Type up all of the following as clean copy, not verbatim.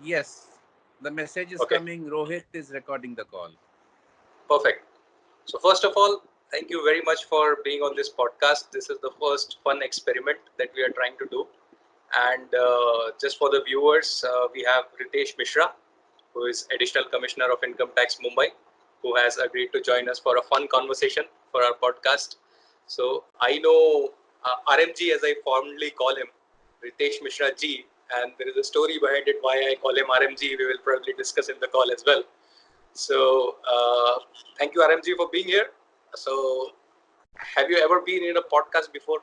Yes, the message is Okay, coming. Rohit is recording the call. perfect. So first of all, thank you very much for being on this podcast. This is the first fun experiment that we are trying to do. And just for the viewers, we have Ritesh Misra, who is Additional Commissioner of Income Tax Mumbai, who has agreed to join us for a fun conversation for our podcast. So I know RMG, as I fondly call him, Ritesh Mishra Ji, and there is a story behind it why I call him RMG. We will probably discuss in the call as well. So thank you, RMG, for being here. So have you ever been in a podcast before?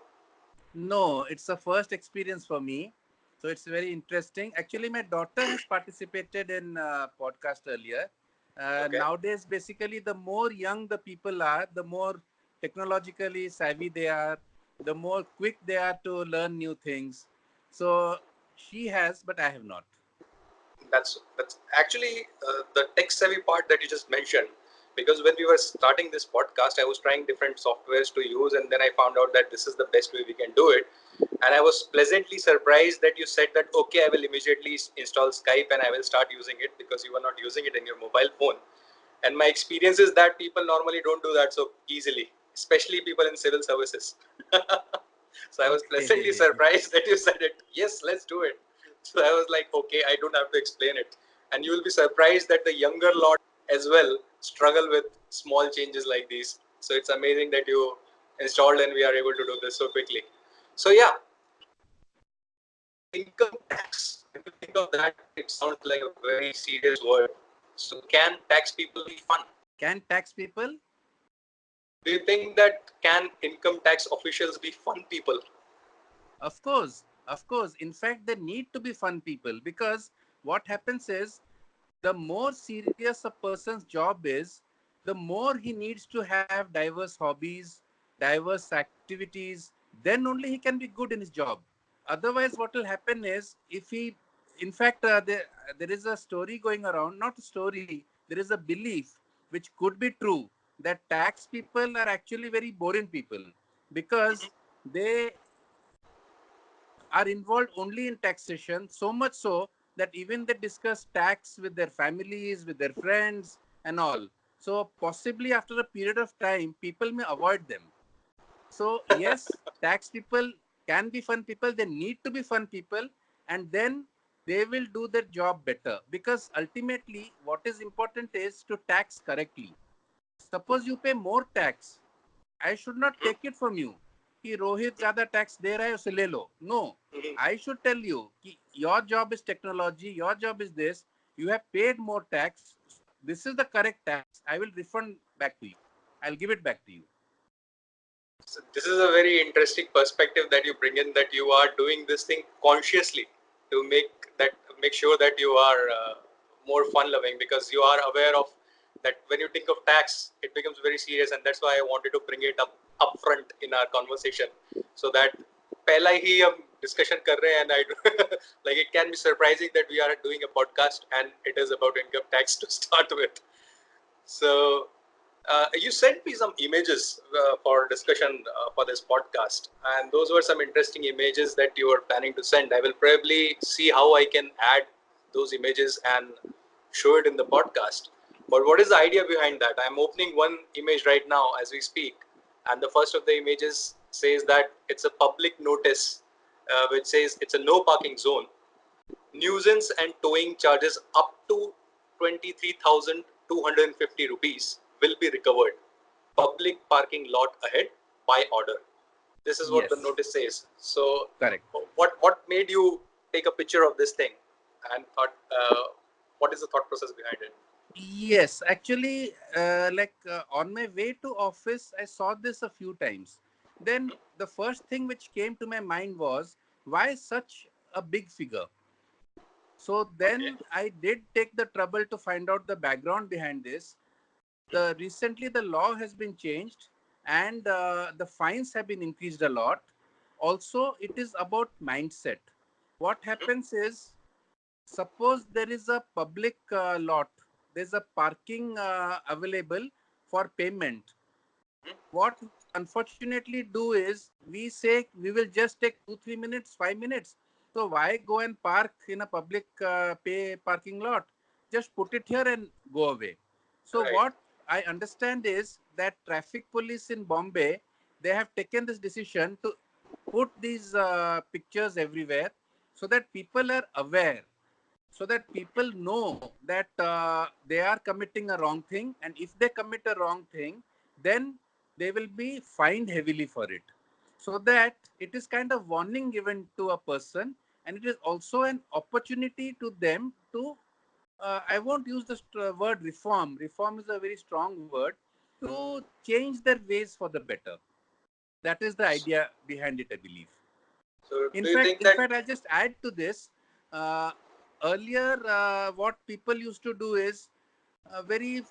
No, it's a first experience for me. So it's very interesting. Actually, my daughter has participated in podcast earlier. Okay. Nowadays, basically, the more young the people are, the more technologically savvy they are, the more quick they are to learn new things. So she has, but I have not. That's actually the tech savvy part that you just mentioned. Because when we were starting this podcast, I was trying different softwares to use, and then I found out that this is the best way we can do it. And I was pleasantly surprised that you said that okay, I will immediately install Skype and I will start using it because you were not using it in your mobile phone. And my experience is that people normally don't do that so easily, especially people in civil services. So I was pleasantly Okay. surprised that you said it. Yes, let's do it. So I was like, okay, I don't have to explain it. And you will be surprised that the younger lot as well struggle with small changes like these. So it's amazing that you installed and we are able to do this so quickly. So yeah, income tax. If you think of that, it sounds like a very serious word. So can tax people be fun? Can tax people? Do you think that can income tax officials be fun people? Of course. Of course. In fact, they need to be fun people because what happens is the more serious a person's job is, the more he needs to have diverse hobbies, diverse activities, then only he can be good in his job. Otherwise, what will happen is if he, in fact, there is a story going around, not a story, there is a belief which could be true that tax people are actually very boring people because they are involved only in taxation, so much so that even they discuss tax with their families, with their friends, and all. So, possibly after a period of time, people may avoid them. So, yes, tax people can be fun people, they need to be fun people, and then they will do their job better because ultimately, what is important is to tax correctly. Suppose you pay more tax, I should not take it from you कि रोहित ज्यादा tax दे रहा है उसे ले लो. No, I should tell you कि your job is technology, your job is this, you have paid more tax, this is the correct tax, I will refund back to you, I'll give it back to you. So this is a very interesting perspective that you bring in, that you are doing this thing consciously to make sure that you are more fun loving, because you are aware of that when you think of tax it becomes very serious, and that's why I wanted to bring it up upfront in our conversation, so that पहला ही हम discussion कर रहे हैं, and I like it can be surprising that we are doing a podcast and it is about income tax to start with. So you sent me some images for discussion for this podcast, and those were some interesting images that you were planning to send. I will probably see how I can add those images and show it in the podcast. But what is the idea behind that? I'm opening one image right now as we speak, and the first of the images says that it's a public notice which says it's a no parking zone. Nuisance and towing charges up to 23,250 rupees will be recovered. Public parking lot ahead by order. This is what the Yes, notice says. So, correct. what made you take a picture of this thing and thought? What is the thought process behind it? Yes, actually, on my way to office, I saw this a few times. Then the first thing which came to my mind was why such a big figure. So Okay. then I did take the trouble to find out the background behind this. Recently the law has been changed and the fines have been increased a lot. Also, it is about mindset. What happens is, suppose there is a public lot, there's a parking available for payment. What unfortunately do is we say we will just take 2 3 minutes, 5 minutes. So why go and park in a public pay parking lot? Just put it here and go away. So Right. what I understand is that traffic police in Bombay, they have taken this decision to put these pictures everywhere so that people are aware, so that people know that they are committing a wrong thing, and if they commit a wrong thing, then they will be fined heavily for it. So that it is kind of warning given to a person, and it is also an opportunity to them to I won't use the word reform. Reform is a very strong word, to change their ways for the better. That is the idea behind it, I believe. So In do you fact, think that? I'll just add to this. Uh, Earlier, what people used to do is very.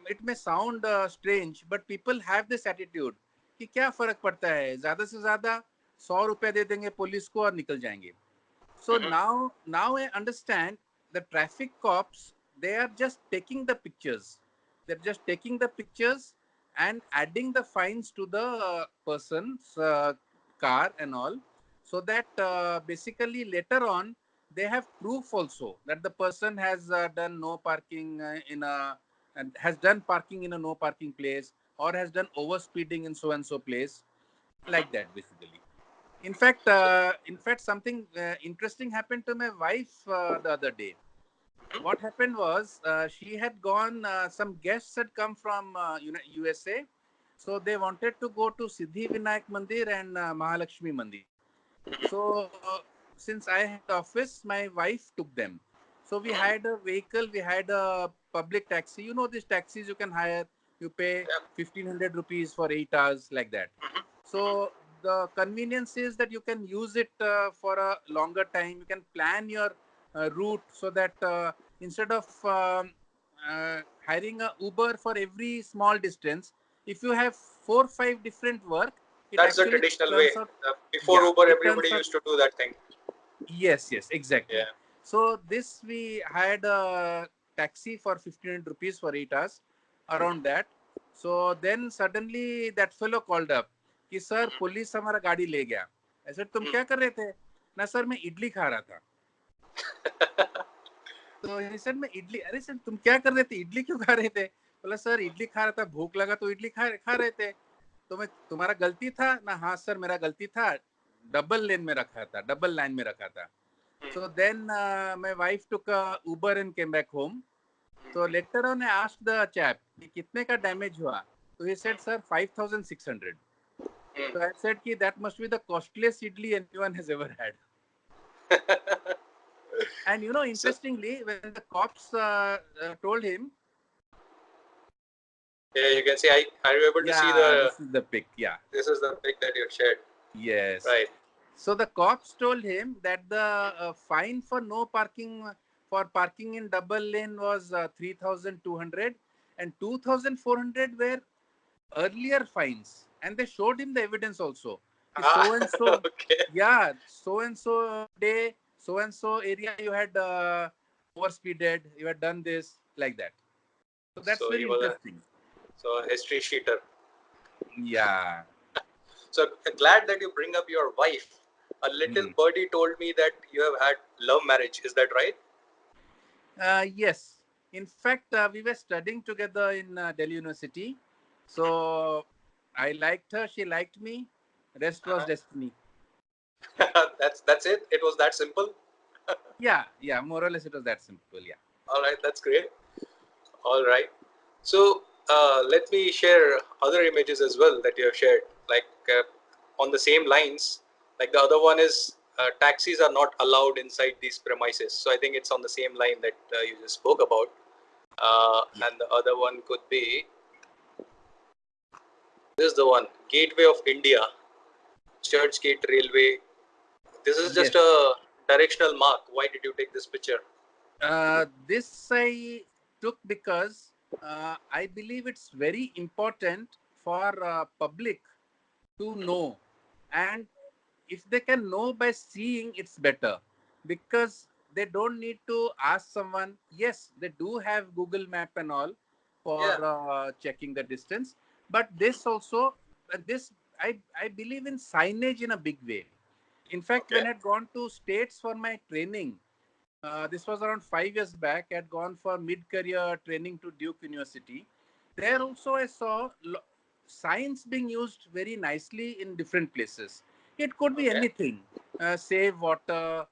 It may sound strange, but people have this attitude कि क्या फर्क पड़ता है, ज्यादा से ज्यादा 100 रुपया दे देंगे पुलिस को और निकल जाएंगे. So Mhm. now I understand the traffic cops, they are just taking the pictures. They're just taking the pictures and adding the fines to the person's car and all, so that basically later on they have proof also that the person has done no parking in a and has done parking in a no parking place, or has done over speeding in so and so place, like that basically. In fact, something interesting happened to my wife the other day. What happened was she had gone. Some guests had come from USA, so they wanted to go to Siddhi Vinayak Mandir and Mahalakshmi Mandir. So since I had office, my wife took them. So we had a vehicle. We had a public taxi. You know these taxis you can hire. You pay Yeah. 1,500 rupees for 8 hours, like that. So the convenience is that you can use it for a longer time. You can plan your route so that instead of hiring a Uber for every small distance, if you have 4 5 different work, it That's the actually traditional way. turns out. Before Yeah, Uber, it everybody turns out. used to do that thing. Yes, exactly. Yeah. So this we hired a taxi for 1,500 rupees for 8 hours, around that. So then suddenly that fellow called up कि sir police हमारा गाड़ी ले गया. I said तुम क्या कर रहे थे? ना सर मैं इडली खा रहा था. तो he said मैं इडली. अरे सर तुम क्या कर रहे थे? इडली क्यों खा रहे थे? बोला सर इडली खा रहा था, भूख लगा तो इडली खा रहे थे. तो मैं तुम्हारा गलती था ना? हाँ सर मेरा गलती था. डबल लेन में रखा था, डबल लाइन में रखा था. So then my wife took a Uber and came back home. So later on, I asked the chap, कि कितने का damage हुआ? So he said, sir, 5,600. Mm. So I said, कि that must be the costliest idli anyone has ever had. And you know, So interestingly, when the cops told him, yeah, you can see. Are you able to see yeah, the? this is the pic, yeah, This is the pic that you shared. yes. Right. So the cops told him that the fine for no parking, for parking in double lane was 3,200, and 2,400 were earlier fines, and they showed him the evidence also. Ah, So and so, okay. yeah, so and so day, so and so area you had overspeeded, you had done this, like that. So that's So he very was interesting. a history sheeter. Yeah. So glad that you bring up your wife. A little Hmm. birdie told me that you have had love marriage. Is that right? Yes. In fact, we were studying together in Delhi University. So I liked her, she liked me. Rest was Uh-huh. destiny. That's it. It was that simple. Yeah, more or less it was that simple. Yeah. All right, that's great. All right. So let me share other images as well that you have shared, like on the same lines. Like the other one is taxis are not allowed inside these premises. So I think it's on the same line that you just spoke about. Yeah. And the other one could be this is the one Gateway of India, Church Gate Railway. This is just Yes. a directional mark. Why did you take this picture? This I took because I believe it's very important for public to know, and if they can know by seeing, it's better, because they don't need to ask someone. Yes, they do have Google Map and all for Yeah. checking the distance, but this also, this I believe in signage in a big way. In fact, Okay. when I'd gone to States for my training, this was around 5 years back. I had gone for mid-career training to Duke University. There also I saw science being used very nicely in different places. It could be Okay. anything, save water,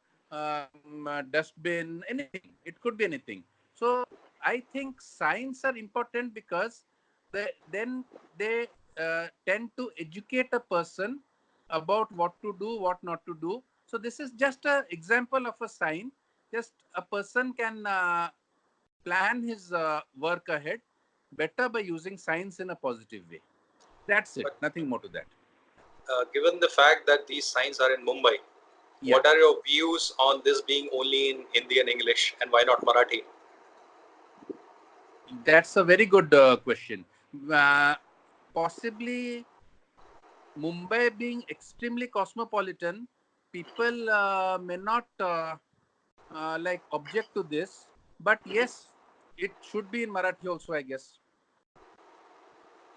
dustbin, anything. It could be anything. So I think science are important because then they tend to educate a person about what to do, what not to do. So this is just an example of a sign. Just a person can plan his work ahead better by using science in a positive way. That's it. But Nothing more to that. given the fact that these signs are in Mumbai, Yeah, what are your views on this being only in Hindi and English, and why not Marathi? that's a very good question. Uh, Possibly Mumbai being extremely cosmopolitan, people may not like object to this, but yes, it should be in Marathi also, I guess.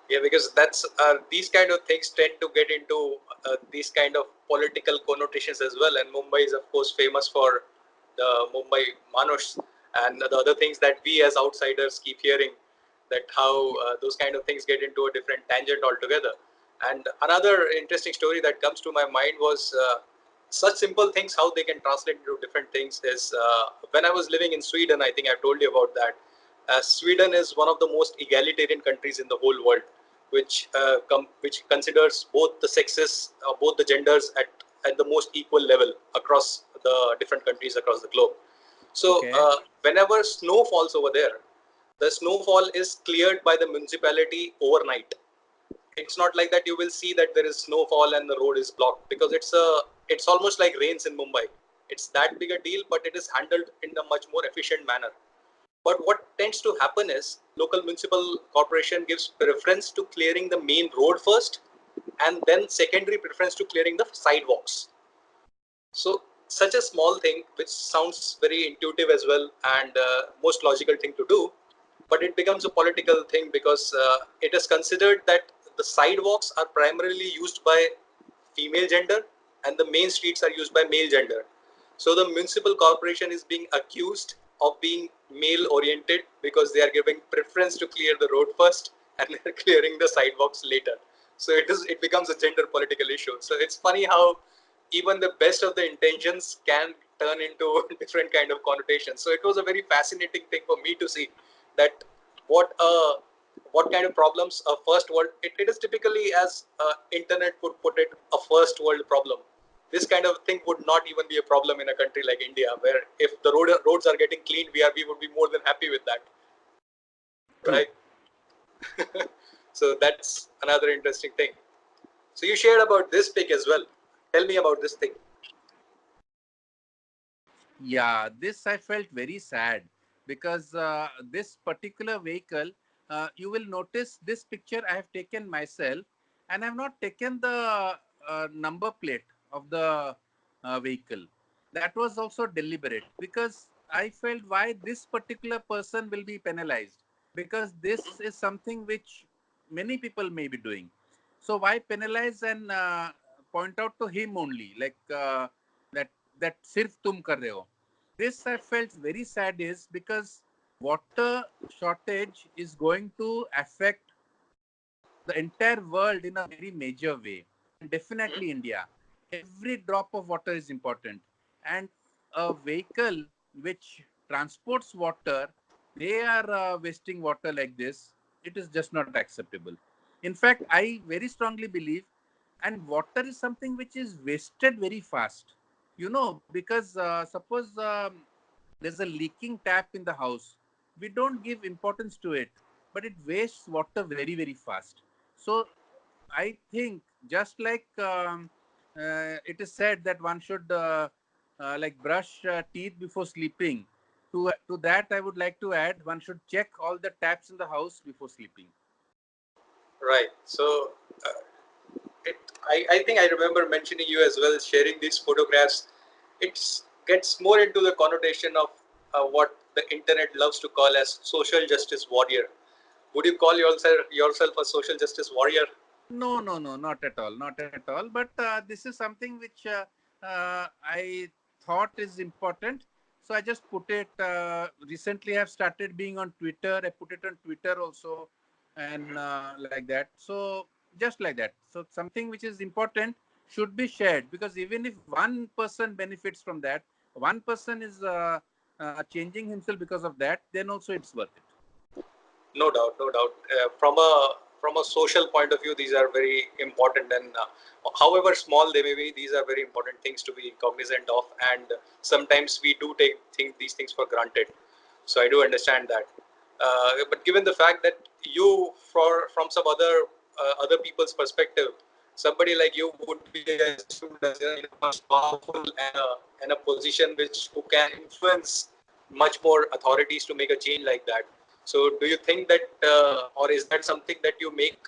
Yeah, because that's these kind of things tend to get into these kind of political connotations as well. And Mumbai is, of course, famous for the Mumbai Manush and the other things that we as outsiders keep hearing, that how those kind of things get into a different tangent altogether. And another interesting story that comes to my mind was such simple things, how they can translate into different things is when I was living in Sweden, I think I've told you about that. Sweden is one of the most egalitarian countries in the whole world, which considers both the sexes, both the genders at the most equal level across the different countries across the globe. So Okay. whenever snow falls over there, the snowfall is cleared by the municipality overnight. It's not like that you will see that there is snowfall and the road is blocked, because it's almost like rains in Mumbai. It's that big a deal, but it is handled in a much more efficient manner. But what tends to happen is local municipal corporation gives preference to clearing the main road first, and then secondary preference to clearing the sidewalks. So such a small thing, which sounds very intuitive as well, and most logical thing to do, but it becomes a political thing because it is considered that the sidewalks are primarily used by female gender and the main streets are used by male gender. So the municipal corporation is being accused of being male oriented because they are giving preference to clear the road first and they're clearing the sidewalks later. So it becomes a gender political issue. So it's funny how even the best of the intentions can turn into different kind of connotations. So it was a very fascinating thing for me to see that what what kind of problems a first world, it is typically, as internet would put it, a first world problem. This kind of thing would not even be a problem in a country like India, where if the roads are getting cleaned, we would be more than happy with that, True. right? So that's another interesting thing. So you shared about this pic as well. Tell me about this thing. Yeah, this I felt very sad because this particular vehicle, you will notice this picture I have taken myself, and I have not taken the number plate of the vehicle. That was also deliberate because I felt why this particular person will be penalized, because this is something which many people may be doing. So why penalize and point out to him only, like that that sirf tum kar rahe ho. This I felt very sad is because water shortage is going to affect the entire world in a very major way, and Hmm? definitely India. Every drop of water is important, and a vehicle which transports water, they are wasting water like this. It is just not acceptable. In fact, I very strongly believe, and water is something which is wasted very fast. Because suppose there's a leaking tap in the house, we don't give importance to it, but it wastes water very, very fast. So I think just like it is said that one should like brush teeth before sleeping. To that, I would like to add one should check all the taps in the house before sleeping. Right. So I think I remember mentioning you as well, sharing these photographs. It gets more into the connotation of what the internet loves to call as social justice warrior. Would you call yourself a social justice warrior? No, no, no, not at all, not at all. But this is something which I thought is important. So I just put it. Recently, I've started being on Twitter. I put it on Twitter also, and like that. So just like that. So something which is important should be shared, because even if one person benefits from that, one person is changing himself because of that, then also it's worth it. No doubt, no doubt. From a social point of view, these are very important, and however small they may be, these are very important things to be cognizant of. And sometimes we do these things for granted. So I do understand that. But given the fact that you, from some other people's perspective, somebody like you would be assumed as much powerful and a position which who can influence much more authorities to make a change like that. So, do you think that, or is that something that you make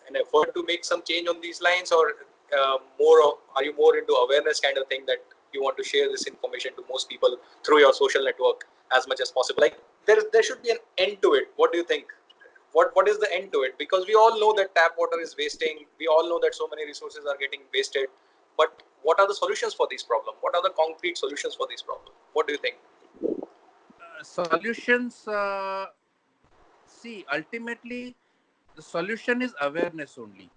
an effort to make some change on these lines, or are you more into awareness kind of thing that you want to share this information to most people through your social network as much as possible? Like there should be an end to it. What do you think? What is the end to it? Because we all know that tap water is wasting. We all know that so many resources are getting wasted. But what are the solutions for these problems? What are the concrete solutions for these problems? What do you think? Solutions. See, ultimately, the solution is awareness only,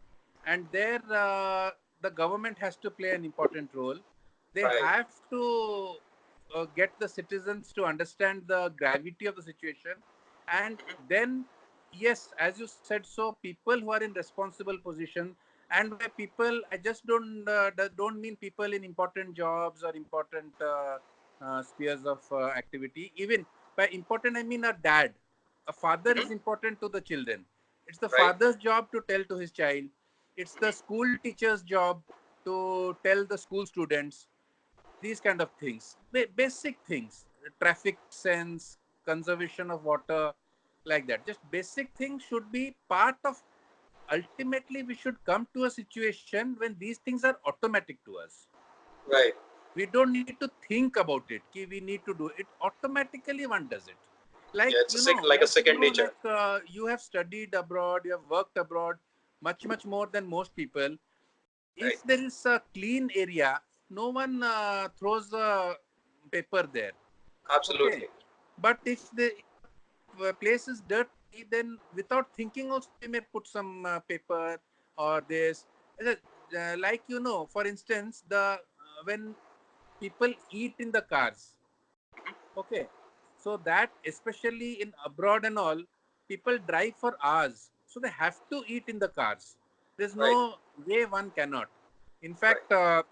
and there the government has to play an important role. They Right. have to get the citizens to understand the gravity of the situation, and then, yes, as you said, so people who are in responsible position, and by people I just don't mean people in important jobs or important spheres of activity. Even by important, I mean a dad. A father is Mm-hmm. important to the children. It's the Right. father's job to tell to his child. It's the school teacher's job to tell the school students these kind of things. Basic things, traffic sense, conservation of water, like that. Just basic things should be part of. Ultimately, we should come to a situation when these things are automatic to us. Right. We don't need to think about it. Ki we need to do it. Automatically, one does it. Yeah, it's like a second nature. You have studied abroad, you have worked abroad much more than most people. Right. If there is a clean area, no one throws a paper there. Okay, Absolutely. but if the place is dirty, then without thinking also they may put some paper or this. Like, for instance, the when people eat in the cars. Okay. So that, especially in abroad and all, people drive for hours. So they have to eat in the cars. There's Right. no way one cannot. In Right. fact,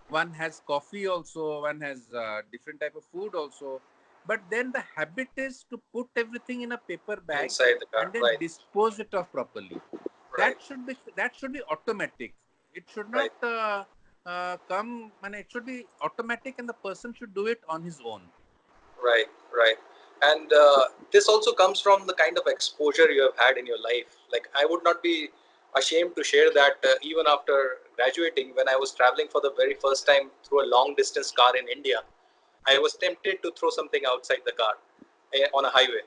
one has coffee also, one has different type of food also. But then the habit is to put everything in a paper bag Inside the car. and then Right. dispose it off properly. Right. That should be automatic. It should not Right. come, and it should be automatic, and the person should do it on his own. Right. Right. And this also comes from the kind of exposure you have had in your life. Like, I would not be ashamed to share that even after graduating, when I was traveling for the very first time through a long distance car in India, I was tempted to throw something outside the car on a highway.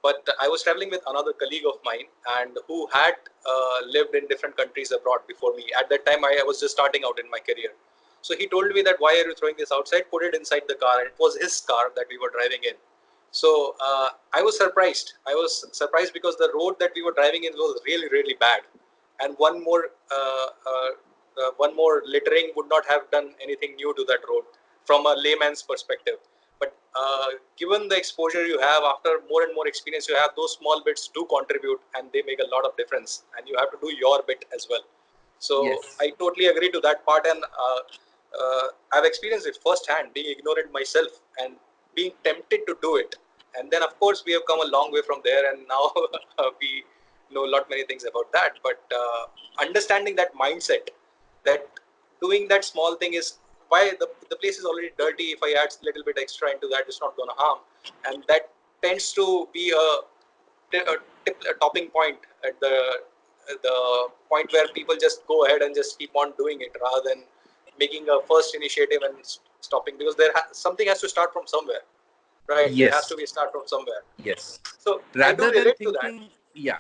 But I was traveling with another colleague of mine and who had lived in different countries abroad before me. At that time, I was just starting out in my career. So he told me that, why are you throwing this outside? Put it inside the car. And it was his car that we were driving in. So I was surprised. I was surprised because the road that we were driving in was really, really bad. And one more littering would not have done anything new to that road from a layman's perspective. But given the exposure you have, after more and more experience you have, those small bits do contribute and they make a lot of difference. And you have to do your bit as well. So Yes. I totally agree to that part, and I've experienced it firsthand, being ignorant myself and being tempted to do it. And then, of course, we have come a long way from there, and now we know a lot many things about that. But understanding that mindset, that doing that small thing is why the place is already dirty. If I add a little bit extra into that, it's not going to harm, and that tends to be a topping point at the point where people just go ahead and just keep on doing it rather than making a first initiative and stopping, because something has to start from somewhere, right? There has Yes. to be a start from somewhere. Yes. So I do Rather than relate to that, thinking, yeah,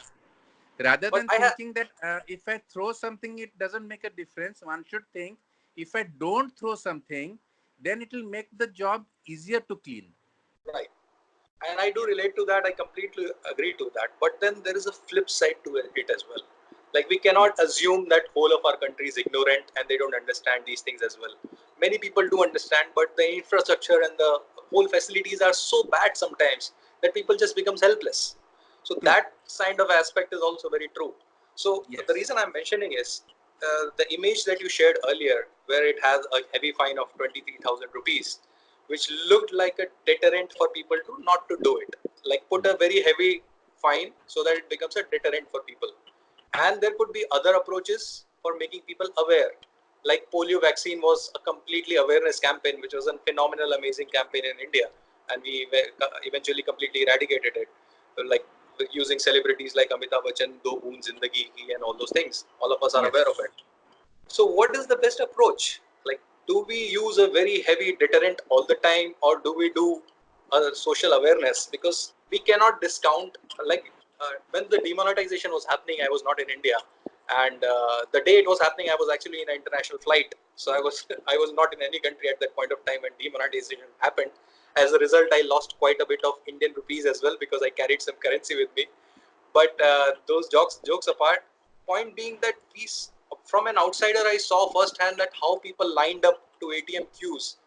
rather but than I have thinking that if I throw something, it doesn't make a difference, one should think, If I don't throw something, then it will make the job easier to clean. Right. And I do relate to that. I completely agree to that. But then there is a flip side to it as well. Like we cannot assume that whole of our country is ignorant and they don't understand these things as well. Many people do understand, but the infrastructure and the whole facilities are so bad sometimes that people just becomes helpless. So True. that kind of aspect is also very true. So the Yes. reason I'm mentioning is the image that you shared earlier, where it has a heavy fine of 23,000 rupees, which looked like a deterrent for people to not to do it. Like put a very heavy fine so that it becomes a deterrent for people. And there could be other approaches for making people aware. Like polio vaccine was a completely awareness campaign, which was a phenomenal, amazing campaign in India, and we eventually completely eradicated it. Like using celebrities like Amitabh Bachchan, Do Boon Zindagi, and all those things. All of us are aware of Yes. it. So, what is the best approach? Like, do we use a very heavy deterrent all the time, or do we do a social awareness? Because we cannot discount. Like, when the demonetization was happening, I was not in India, and the day it was happening, I was actually in an international flight. So I was I was not in any country at that point of time when demonetization happened. As a result, I lost quite a bit of Indian rupees as well because I carried some currency with me. But those jokes apart, point being that from an outsider, I saw firsthand that how people lined up to ATM queues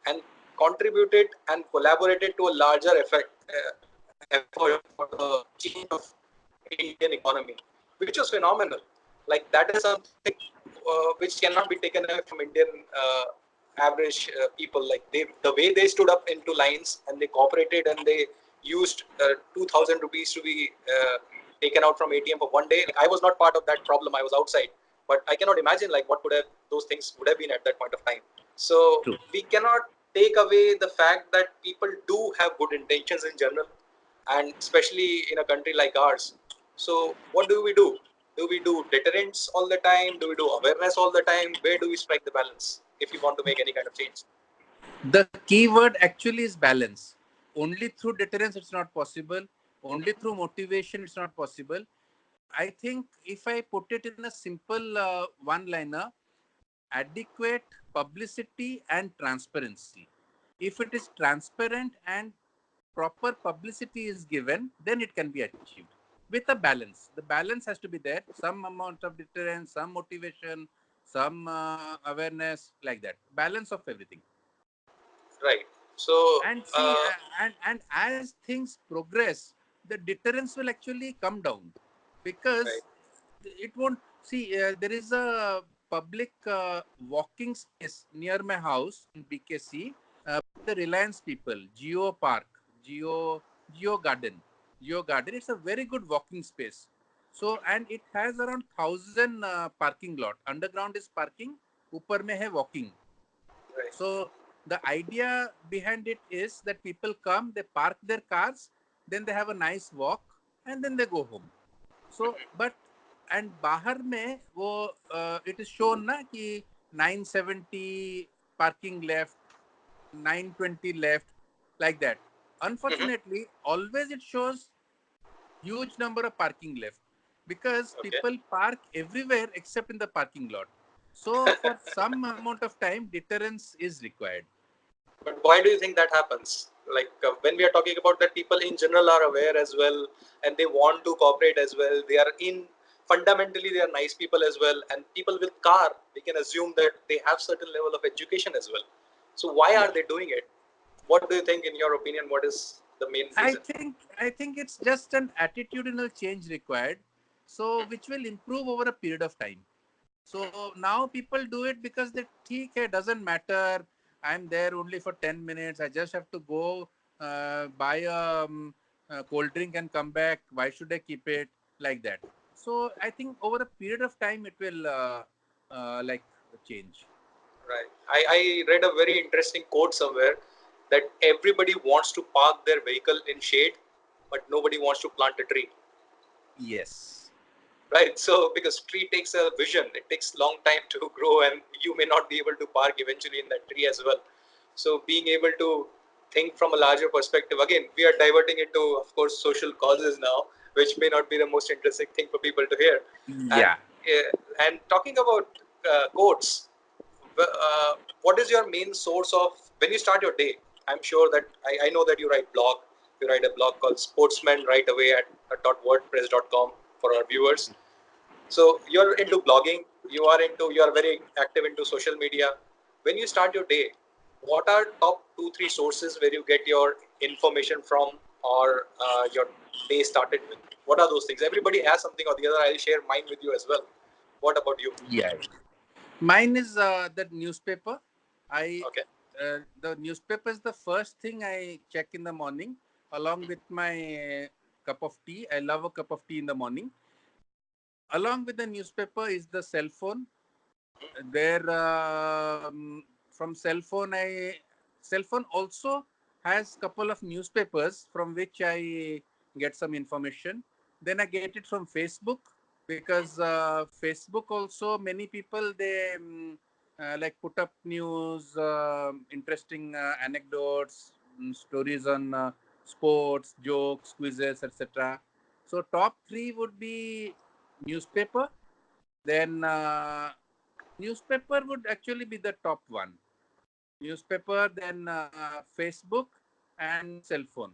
and contributed and collaborated to a larger effort for the change of Indian economy, which was phenomenal. Like that is something which cannot be taken away from Indian average people. Like the way they stood up into lines and they cooperated and they used 2,000 rupees to be taken out from ATM for one day. Like I was not part of that problem. I was outside, but I cannot imagine like what would have those things would have been at that point of time. So True. we cannot take away the fact that people do have good intentions in general, and especially in a country like ours. So what do we do? Do we do deterrence all the time? Do we do awareness all the time? Where do we strike the balance if we want to make any kind of change? The key word actually is balance. Only through deterrence, it's not possible. Only through motivation, it's not possible. I think if I put it in a simple one liner, adequate publicity and transparency. If it is transparent and proper publicity is given, then it can be achieved with a balance. The balance has to be there, some amount of deterrence, some motivation, some awareness, like that. Balance of everything. Right. So, And see, and as things progress, the deterrence will actually come down, right. because it won't see. There is a public walking space near my house in BKC. The Reliance people, Geo Garden, Geo Garden. It's a very good walking space. So, and it has around 1,000 parking lot. Underground is parking, upper mein hai walking. Right. So the idea behind it is that people come, they park their cars, then they have a nice walk, and then they go home. So, but and बाहर में वो it is shown ना कि 970 parking left, 920 left, like that. Mm-hmm. Unfortunately, always it shows huge number of parking left, because Okay. people park everywhere except in the parking lot. So for some amount of time, deterrence is required. But why do you think that happens? Like when we are talking about that, people in general are aware as well, and they want to cooperate as well. They are in fundamentally they are nice people as well, and people with car we can assume that they have certain level of education as well. So why Yeah. are they doing it? What do you think, in your opinion? What is the main I reason? think I think it's just an attitudinal change required, so which will improve over a period of time. So now people do it because they think it doesn't matter. I'm there only for 10 minutes. I just have to go buy a cold drink and come back. Why should I keep it like that? So I think over a period of time it will like change. Right. I read a very interesting quote somewhere that everybody wants to park their vehicle in shade, but nobody wants to plant a tree. Yes. Right. So because tree takes a vision, it takes long time to grow, and you may not be able to park eventually in that tree as well. So being able to think from a larger perspective, again, we are diverting into, of course, social causes now, which may not be the most interesting thing for people to hear. And Yeah. and talking about quotes, what is your main source of when you start your day? I'm sure that I know that you write blog. You write a blog called Sportsman right away at .wordpress.com for our viewers. So you're into blogging. You are very active into social media. When you start your day, what are top 2-3 sources where you get your information from, or your day started with? What are those things? Everybody has something or the other. I'll share mine with you as well. What about you? Yeah. Mine is the newspaper. I Okay. The newspaper is the first thing I check in the morning, along with my cup of tea. I love a cup of tea in the morning. Along with the newspaper is the cell phone. There, from cell phone also has couple of newspapers from which I get some information. Then I get it from Facebook, because Facebook also many people they like put up news, interesting anecdotes, stories on sports, jokes, quizzes, etc. So top three would be newspaper. Then newspaper would actually be the top one. Newspaper, then Facebook, and cell phone.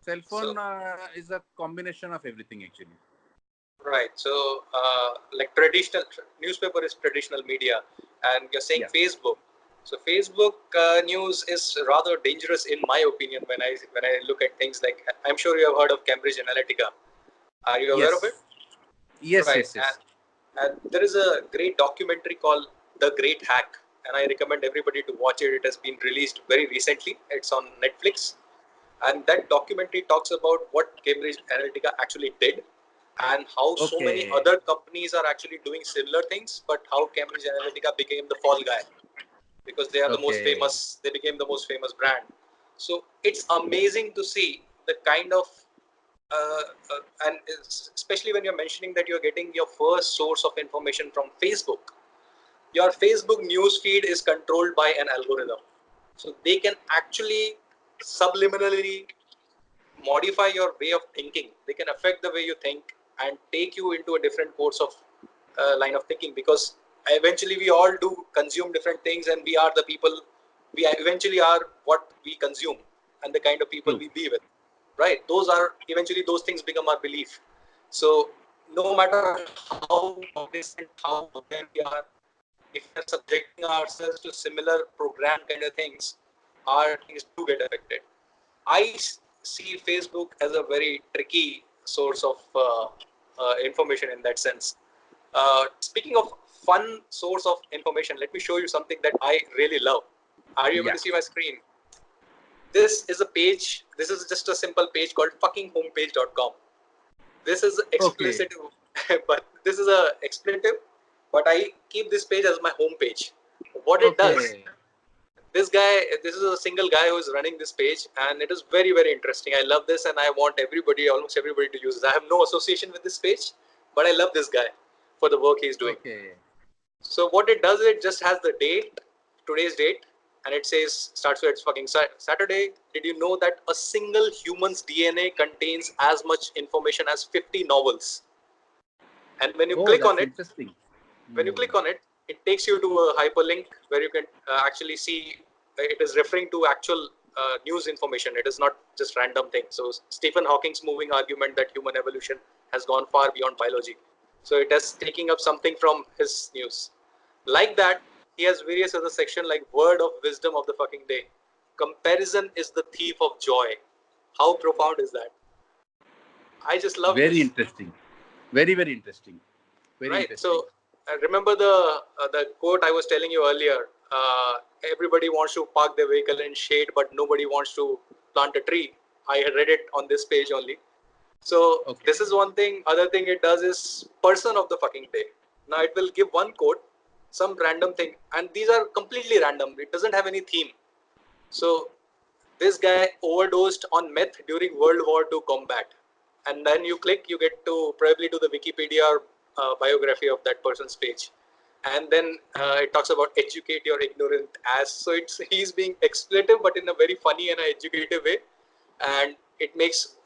Cell phone So is a combination of everything actually. right. So like traditional newspaper is traditional media, and you're saying Yeah. Facebook. So Facebook news is rather dangerous in my opinion when I look at things like, I'm sure you have heard of Cambridge Analytica. Are you aware of it? Yes. Yes. Right. Yes. Yes. And there is a great documentary called The Great Hack, and I recommend everybody to watch it. It has been released very recently. It's on Netflix, and that documentary talks about what Cambridge Analytica actually did, and how so many Okay. other companies are actually doing similar things, but how Cambridge Analytica became the fall guy because they are the most Okay. famous. They became the most famous brand. So it's amazing to see the kind of uh, and especially when you're mentioning that you're getting your first source of information from Facebook. Your Facebook news feed is controlled by an algorithm, so they can actually subliminally modify your way of thinking. They can affect the way you think and take you into a different course of line of thinking, because eventually we all do consume different things, and we are the people, we eventually are what we consume and the kind of people True. we be with, right? Those are eventually, those things become our belief. So no matter how cognizant, how aware we are, if we are subjecting ourselves to similar program kind of things, our things do get affected. I see Facebook as a very tricky source of information in that sense. Speaking of fun source of information, let me show you something that I really love. Are you able Yeah. to see my screen? This is a page. This is just a simple page called fuckinghomepage.com. This is Okay. explicit, but this is a expletive. But I keep this page as my home page. What it does, Okay. this is a single guy who is running this page, and it is very, very interesting. I love this, and I want everybody, almost everybody, to use this. I have no association with this page, but I love this guy for the work he's doing. Okay. So what it does, it just has the date, today's date, and it says, starts with, it's fucking Saturday. Did you know that a single human's DNA contains as much information as 50 novels? And when you Oh, click on that's it, interesting. when you Hmm. click on it, it takes you to a hyperlink where you can actually see it is referring to actual news information. It is not just random thing. So Stephen Hawking's moving argument that human evolution has gone far beyond biology. So it is taking up something from his news. Like that, he has various other section like word of wisdom of the fucking day. Comparison is the thief of joy. How profound is that? I just love Very this. interesting. Very, very interesting. Very Right. interesting. So remember the quote I was telling you earlier. Everybody wants to park their vehicle in shade, but nobody wants to plant a tree. I had read it on this page only. So this Okay. is one thing. Other thing it does is person of the fucking day. Now it will give one quote, some random thing, and these are completely random. It doesn't have any theme. So this guy overdosed on meth during World War II combat, and then you click, you get to probably to the Wikipedia or biography of that person's page, and then it talks about educate your ignorant ass. So it's he's being expletive, but in a very funny and educative way, and it makes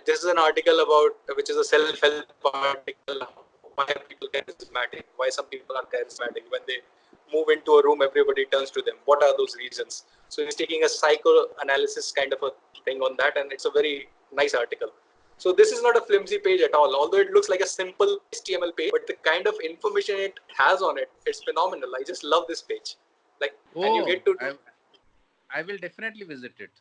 this is an article about which is a self-help article why are people charismatic? Why some people are charismatic? When they move into a room, everybody turns to them. What are those reasons? So he's taking a psychoanalysis kind of a thing on that, and it's a very nice article. So this is not a flimsy page at all, although it looks like a simple HTML page, but the kind of information it has on it, it's phenomenal. I just love this page. Like, and you Oh, get to do I will definitely visit it.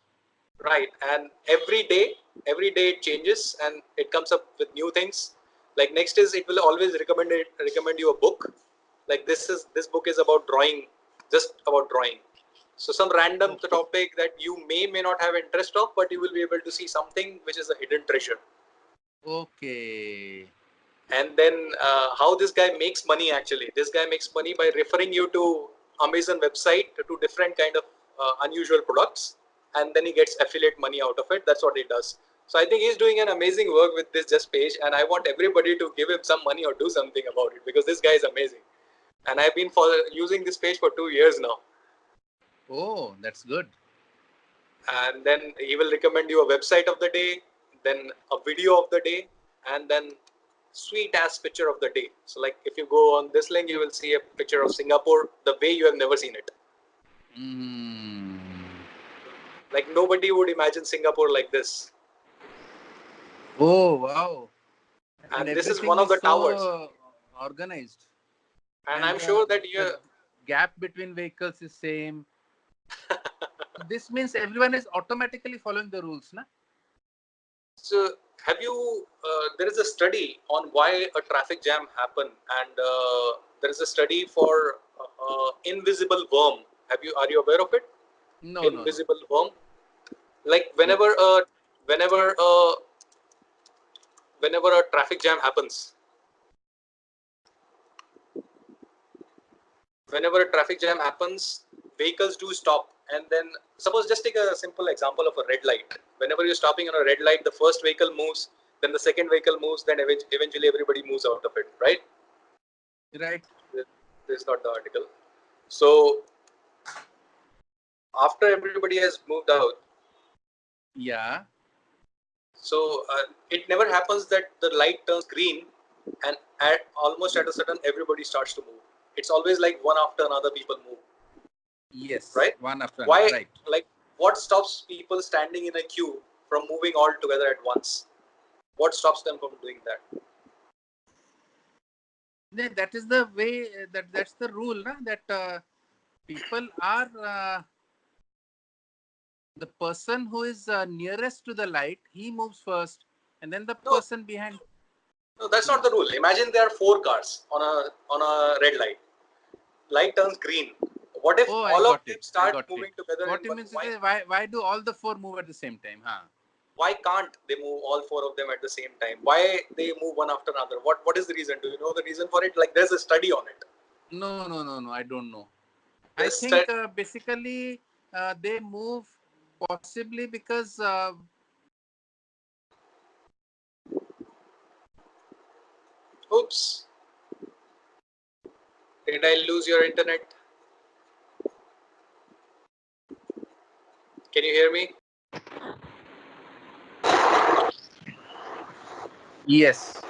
right, and every day it changes and it comes up with new things. Like next is it will always recommend you a book. Like this book is about drawing, just about drawing. So some random topic that you may not have interest of, but you will be able to see something which is a hidden treasure. Okay. And then how this guy makes money actually. This guy makes money by referring you to Amazon website to different kind of unusual products, and then he gets affiliate money out of it. That's what he does. So I think he's doing an amazing work with this just page, and I want everybody to give him some money or do something about it because this guy is amazing. And I've been using this page for 2 years now. Oh, that's good. And then he will recommend you a website of the day, then a video of the day, and then sweet ass picture of the day. So like if you go on this link, you will see a picture of Singapore the way you have never seen it. Like nobody would imagine Singapore like this. Oh, wow. And And this is everything one of is the towers. so organized. And And I'm sure that the gap between vehicles is same. This means everyone is automatically following the rules, na? so have you there is a study on why a traffic jam happen, and there is a study for invisible worm. Are you aware of it? No, no, no. Invisible worm. Like No. whenever uh, whenever a traffic jam happens, vehicles do stop, and then suppose just take a simple example of a red light. Whenever you're stopping on a red light, the first vehicle moves, then the second vehicle moves, then eventually everybody moves out of it, right? Right. This is not the article. So after everybody has moved out, Yeah. so it never happens that the light turns green and almost at a sudden everybody starts to move. It's always like one after another people move. Yes. Right? One after Why? another. Right. Like, what stops people standing in a queue from moving all together at once? What stops them from doing that? That is the way. That's the rule, na? That people are the person who is nearest to the light. He moves first, and then the No, person behind. no, that's not the rule. Imagine there are 4 cars on a red light. Light turns green. What if Oh, I all of got them it. I start got it. moving together What in you one? mean is why do all the four move at the same time? Huh? Why can't they move all 4 of them at the same time? Why they move one after another? What is the reason? Do you know the reason for it? Like there's a study on it. No, no, no, no. I don't know. I There's think basically they move possibly because oops. Did I lose your internet? Can you hear me? yes.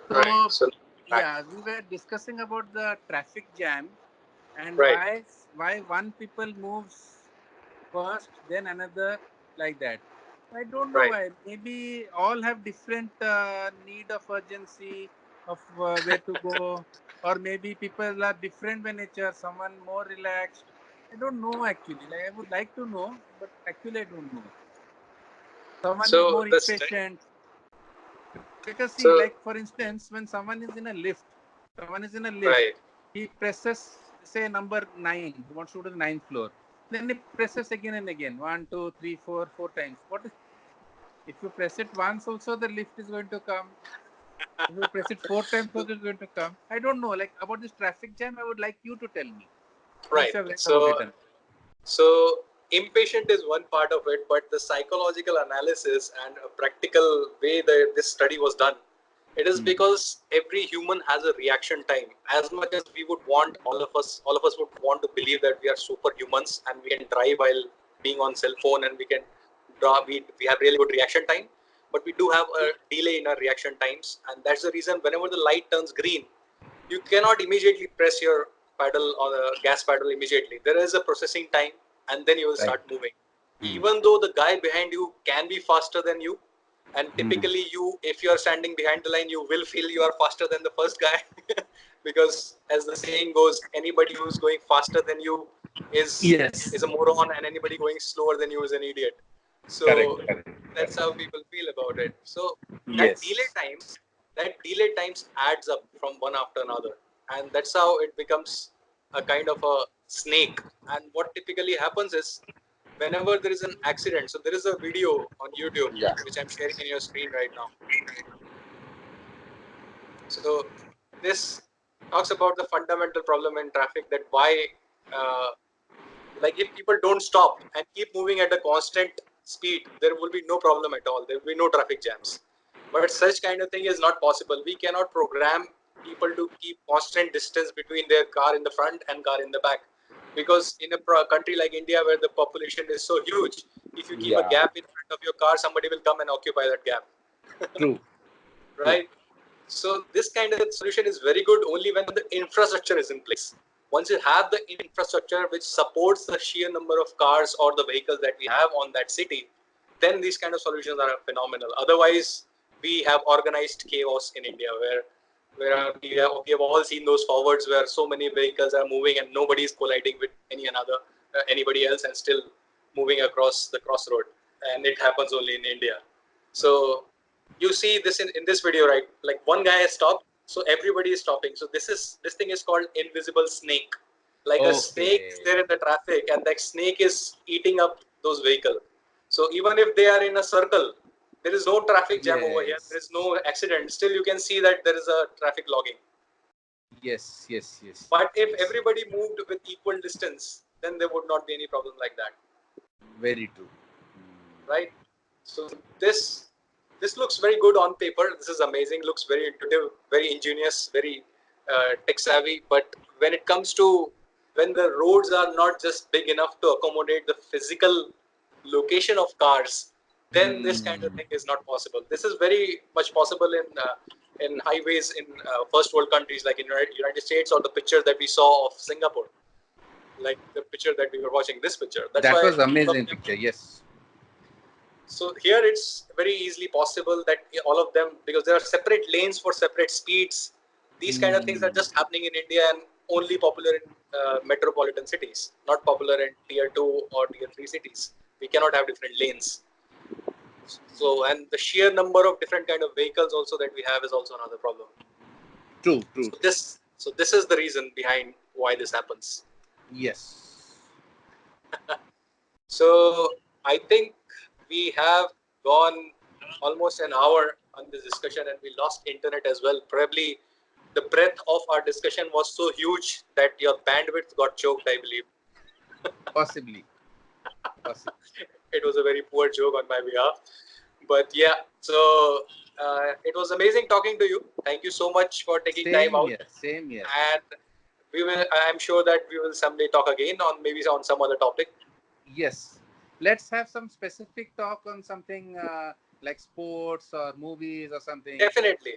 Right. So So back. yeah, we were discussing about the traffic jam and Right. why one people moves first, then another, like that. I don't know Right. why. Maybe all have different need of urgency of where to go, or maybe people are different by nature. Someone more relaxed. I don't know actually. Like I would like to know, but actually I don't know. Someone is So more the impatient because see, so like for instance, when someone is in a lift, right. he presses say number 9. He wants to go to the ninth floor. Then he presses again and again, 1, 2, 3, 4 times. What is if you press it once also the lift is going to come. If you press it 4 times also it's going to come. I don't know. Like about this traffic jam, I would like you to tell me. Since Right. you have read about So it. so impatient is one part of it, but the psychological analysis and a practical way that this study was done, it is because every human has a reaction time. As much as we would want, all of us would want to believe that we are superhumans and we can drive while being on cell phone and we can draw. We have really good reaction time, but we do have a delay in our reaction times, and that's the reason whenever the light turns green, you cannot immediately press your pedal or the gas pedal immediately. There is a processing time, and then you will Right. start moving. Even though the guy behind you can be faster than you, and typically you, if you are standing behind the line, you will feel you are faster than the first guy, because as the saying goes, anybody who's going faster than you is Yes. is a moron, and anybody going slower than you is an idiot. Correct. So Correct. that's how people feel about it. So that delay Yes. times, that delay times adds up from one after another, and that's how it becomes a kind of a snake. And what typically happens is, whenever there is an accident, so there is a video on YouTube Yeah. which I'm sharing in your screen right now. So this talks about the fundamental problem in traffic, that why uh, like if people don't stop and keep moving at a constant speed, there will be no problem at all, there will be no traffic jams. But such kind of thing is not possible. We cannot program people to keep constant distance between their car in the front and car in the back, because in a country like India, where the population is so huge, if you keep a Yeah. gap in front of your car, somebody will come and occupy that gap. True. True. Right? So this kind of solution is very good only when the infrastructure is in place. Once you have the infrastructure which supports the sheer number of cars or the vehicles that we have on that city, then these kind of solutions are phenomenal. Otherwise, we have organized chaos in India, where we have all seen those forwards where so many vehicles are moving and nobody is colliding with anybody else, and still moving across the crossroad. And it happens only in India. So you see this in this video, right? Like one guy has stopped, so everybody is stopping. So this thing is called invisible snake. Like a snake is Okay. there in the traffic, and that snake is eating up those vehicles. So even if they are in a circle, there is no traffic jam over here, there Yes. is no accident, still you can see that there is a traffic logging. Yes. Yes. Yes. But if Yes. everybody moved with equal distance, then there would not be any problem like that. Very true. Right? So this looks very good on paper. This is amazing. Looks very intuitive, very ingenious, very tech savvy. But when it comes to, when the roads are not just big enough to accommodate the physical location of cars, then this kind of thing is not possible. This is very much possible in highways in first world countries like in United States, or the picture that we saw of Singapore, like the picture that we were watching. This picture. That's That why was amazing picture. Yes. so here it's very easily possible that all of them, because there are separate lanes for separate speeds, these kind of things are just happening in India and only popular in metropolitan cities, not popular in tier 2 or tier 3 cities. We cannot have different lanes. So, and the sheer number of different kind of vehicles also that we have is also another problem. True. True. So this is the reason behind why this happens. Yes. So I think we have gone almost an hour on this discussion, and we lost internet as well. Probably the breadth of our discussion was so huge that your bandwidth got choked, I believe. Possibly. Possibly. It was a very poor joke on my behalf. But yeah, so it was amazing talking to you. Thank you so much for taking time Same out. here. Same here. And I'm sure that we will someday talk again on maybe on some other topic. Yes. Let's have some specific talk on something like sports or movies or something. Definitely.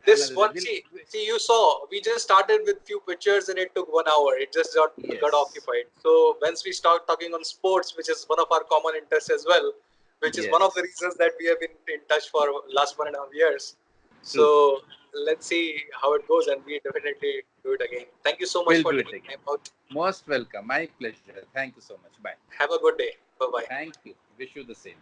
This Another day. one, see, you saw, we just started with few pictures and it took 1 hour. It just got Yes. occupied. So once we start talking on sports, which is one of our common interests as well, which is one of the Yes. reasons that we have been in touch for last 1.5 years. True. So let's see how it goes, and we definitely do it again. Thank you so much We'll for do it taking again. time out. Most welcome. My pleasure. Thank you so much. Bye. Have a good day. Bye bye. Thank you. Wish you the same.